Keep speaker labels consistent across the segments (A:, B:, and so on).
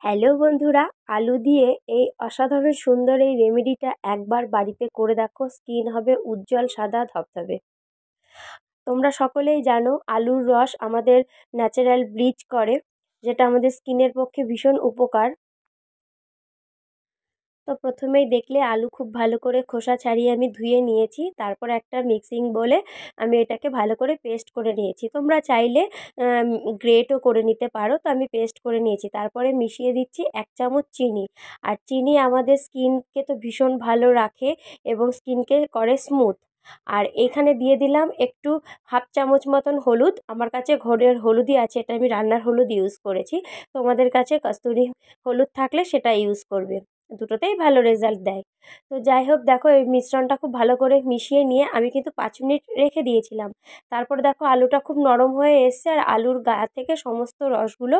A: Hello বন্ধুরা, আলু দিয়ে এই অসাধারণ সুন্দর এই রেমেডিটা একবার বাড়িতে করে দেখো। স্কিন হবে উজ্জ্বল সাদা ধবধবে। তোমরা সকলেই জানো আলুর রস আমাদের ন্যাচারাল ব্লিচ করে, যেটা আমাদের স্কিনের পক্ষে ভীষণ উপকার। তো প্রথমেই দেখলে আলু খুব ভালো করে খোসা ছাড়িয়ে আমি ধুয়ে নিয়েছি। তারপর একটা মিক্সিং বোলে আমি এটাকে ভালো করে পেস্ট করে নিয়েছি। তোমরা চাইলে গ্রেটও করে নিতে পারো, তো আমি পেস্ট করে নিয়েছি। তারপরে মিশিয়ে দিচ্ছি 1 চামচ চিনি। আর চিনি আমাদের স্কিনকে তো ভীষণ ভালো রাখে এবং স্কিনকে করে স্মুথ। আর এখানে দিয়ে দিলাম একটু 1/2 চামচ মতন হলুদ। আমার কাছে ঘরের হলুদই আছে, এটা আমি রান্নার হলুদ ইউজ করেছি। তোমাদের কাছে কস্তুরি হলুদ থাকলে সেটা ইউজ করবে, দুটোতেই ভালো রেজাল্ট দেয়। তো যাই হোক, দেখো এই মিশ্রণটা খুব ভালো করে মিশিয়ে নিয়ে আমি কিন্তু 5 মিনিট রেখে দিয়েছিলাম। তারপর দেখো আলুটা খুব নরম হয়ে এসছে আর আলুর গা থেকে সমস্ত রসগুলো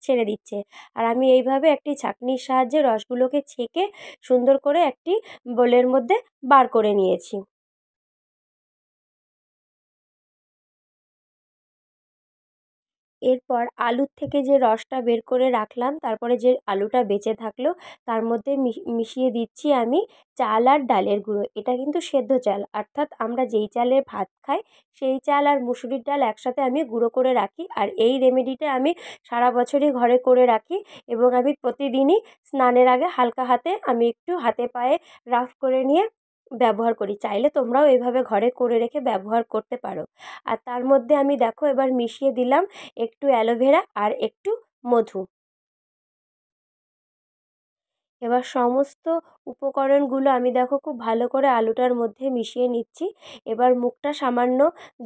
A: ছেড়ে দিচ্ছে। আর আমি এইভাবে একটি ছাঁকনির সাহায্যে রসগুলোকে ছেঁকে সুন্দর করে একটি বোলের মধ্যে বার করে নিয়েছি। এরপর আলুর থেকে যে রসটা বের করে রাখলাম, তারপরে যে আলুটা বেঁচে থাকলো তার মধ্যে মিশিয়ে দিচ্ছি আমি চাল আর ডালের গুঁড়ো। এটা কিন্তু সেদ্ধ চাল, অর্থাৎ আমরা যেই চালের ভাত খাই সেই চাল আর মুসুরির ডাল একসাথে আমি গুঁড়ো করে রাখি। আর এই রেমেডিটা আমি সারা বছরই ঘরে করে রাখি এবং আমি প্রতিদিনই স্নানের আগে হালকা হাতে আমি একটু হাতে পায়ে রাফ করে নিয়ে ব্যবহার করি। চাইলে তোমরাও এইভাবে ঘরে করে রেখে ব্যবহার করতে পারো। আর তার মধ্যে আমি দেখো এবার মিশিয়ে দিলাম একটু অ্যালোভেরা আর একটু মধু। এবার সমস্ত উপকরণগুলো আমি দেখো খুব ভালো করে আলুটার মধ্যে মিশিয়ে নিচ্ছি। এবার মুখটা সামান্য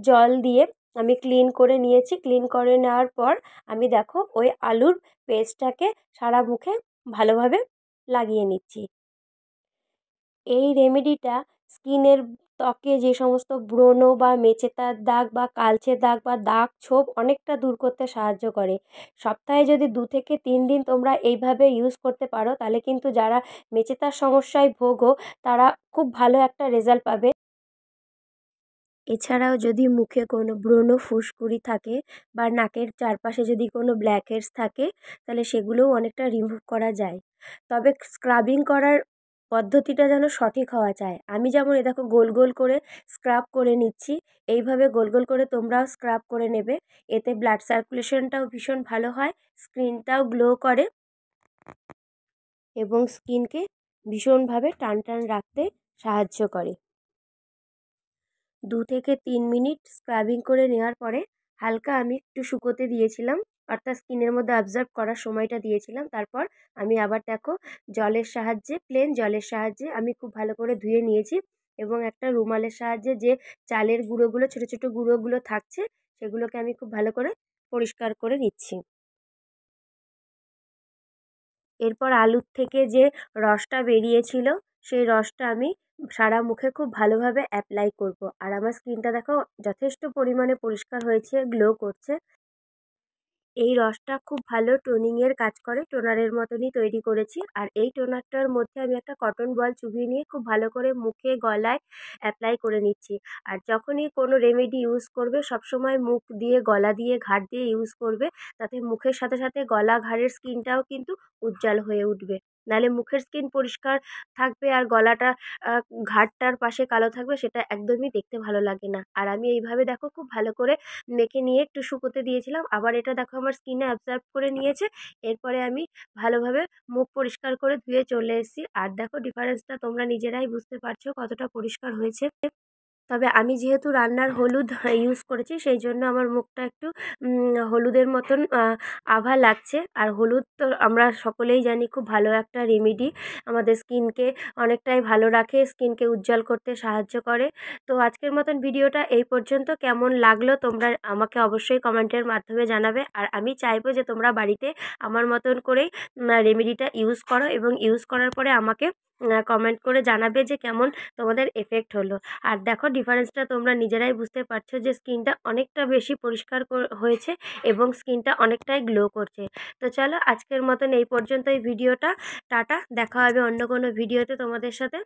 A: জল দিয়ে আমি ক্লিন করে নিয়েছি। ক্লিন করে নেওয়ার পর আমি দেখো ওই আলুর পেস্টটাকে সারা মুখে ভালোভাবে লাগিয়ে নিচ্ছি। এই রেমেডিটা স্কিনের ত্বকে যে সমস্ত ব্রণ বা মেচেতার দাগ বা কালচে দাগ বা দাগ ছোপ অনেকটা দূর করতে সাহায্য করে। সপ্তাহে যদি 2 থেকে 3 দিন তোমরা এইভাবে ইউজ করতে পারো, তাহলে কিন্তু যারা মেচেতার সমস্যায় ভোগো তারা খুব ভালো একটা রেজাল্ট পাবে। এছাড়াও যদি মুখে কোনো ব্রণ ফুসকুড়ি থাকে বা নাকের চারপাশে যদি কোনো ব্ল্যাক হেডস থাকে, তাহলে সেগুলোও অনেকটা রিমুভ করা যায়। তবে স্ক্রাবিং করার পদ্ধতিটা যেন সঠিক হওয়া চাই। আমি যেমন এ দেখো গোল গোল করে স্ক্রাব করে নিচ্ছি, এইভাবে গোল গোল করে তোমরাও স্ক্রাব করে নেবে। এতে ব্লাড সার্কুলেশনটাও ভীষণ ভালো হয়, স্কিনটাও গ্লো করে এবং স্কিনকে ভীষণভাবে টান টান রাখতে সাহায্য করে। 2 থেকে 3 মিনিট স্ক্রাবিং করে নেওয়ার পরে হালকা আমি একটু শুকোতে দিয়েছিলাম, অর্থাৎ স্কিনের মধ্যে অবজার্ভ করার সময়টা দিয়েছিলাম। তারপর আমি আবার দেখো জলের সাহায্যে, প্লেন জলের সাহায্যে আমি খুব ভালো করে ধুয়ে নিয়েছি এবং একটা রুমালের সাহায্যে যে চালের গুঁড়োগুলো ছোটো ছোটো গুঁড়োগুলো থাকছে সেগুলোকে আমি খুব ভালো করে পরিষ্কার করে নিচ্ছি। এরপর আলুর থেকে যে রসটা বেরিয়েছিল সেই রসটা আমি সারা মুখে খুব ভালোভাবে অ্যাপ্লাই করব। আর আমার স্কিনটা দেখো যথেষ্ট পরিমাণে পরিষ্কার হয়েছে, গ্লো করছে। এই রসটা খুব ভালো টোনিংয়ের কাজ করে, টোনারের মতনই তৈরি করেছি। আর এই টোনারটার মধ্যে আমি একটা কটন বল চুবিয়ে নিয়ে খুব ভালো করে মুখে গলায় অ্যাপ্লাই করে নিচ্ছি। আর যখনই কোনো রেমেডি ইউজ করবে সবসময় মুখ দিয়ে, গলা দিয়ে, ঘাড় দিয়ে ইউজ করবে, তাতে মুখের সাথে সাথে গলা ঘাড়ের স্কিনটাও কিন্তু উজ্জ্বল হয়ে উঠবে। নাহলে মুখের স্কিন পরিষ্কার থাকবে আর গলাটা ঘাড়টার পাশে কালো থাকবে, সেটা একদমই দেখতে ভালো লাগে না। আর আমি এইভাবে দেখো খুব ভালো করে মেখে নিয়ে একটু শুকোতে দিয়েছিলাম। আবার এটা দেখো আমার স্কিনে অ্যাবজর্ব করে নিয়েছে। এরপরে আমি ভালোভাবে মুখ পরিষ্কার করে ধুয়ে চলে এসেছি। আর দেখো ডিফারেন্সটা তোমরা নিজেরাই বুঝতে পারছো কতটা পরিষ্কার হয়েছে। তবে আমি যেহেতু রান্নার হলুদ ইউজ করেছি সেই জন্য আমার মুখটা একটু হলুদের মতন আভা লাগছে। আর হলুদ তো আমরা সকলেই জানি খুব ভালো একটা রেমেডি, আমাদের স্কিনকে অনেকটাই ভালো রাখে, স্কিনকে উজ্জ্বল করতে সাহায্য করে। তো আজকের মতন ভিডিওটা এই পর্যন্ত। কেমন লাগলো তোমরা আমাকে অবশ্যই কমেন্টের মাধ্যমে জানাবে। আর আমি চাইবো যে তোমরা বাড়িতে আমার মতন করেই রেমেডিটা ইউজ করো এবং ইউজ করার পরে আমাকে কমেন্ট করে জানাবে যে কেমন তোমাদের এফেক্ট হলো। আর দেখো ডিফারেন্সটা তোমরা নিজেরাই বুঝতে পারছো যে স্কিনটা অনেকটা বেশি পরিষ্কার হয়েছে এবং স্কিনটা অনেকটাই গ্লো করছে। তো চলো আজকের মতন এই পর্যন্ত এই ভিডিওটা। টাটা, দেখা হবে অন্য কোনো ভিডিওতে তোমাদের সাথে।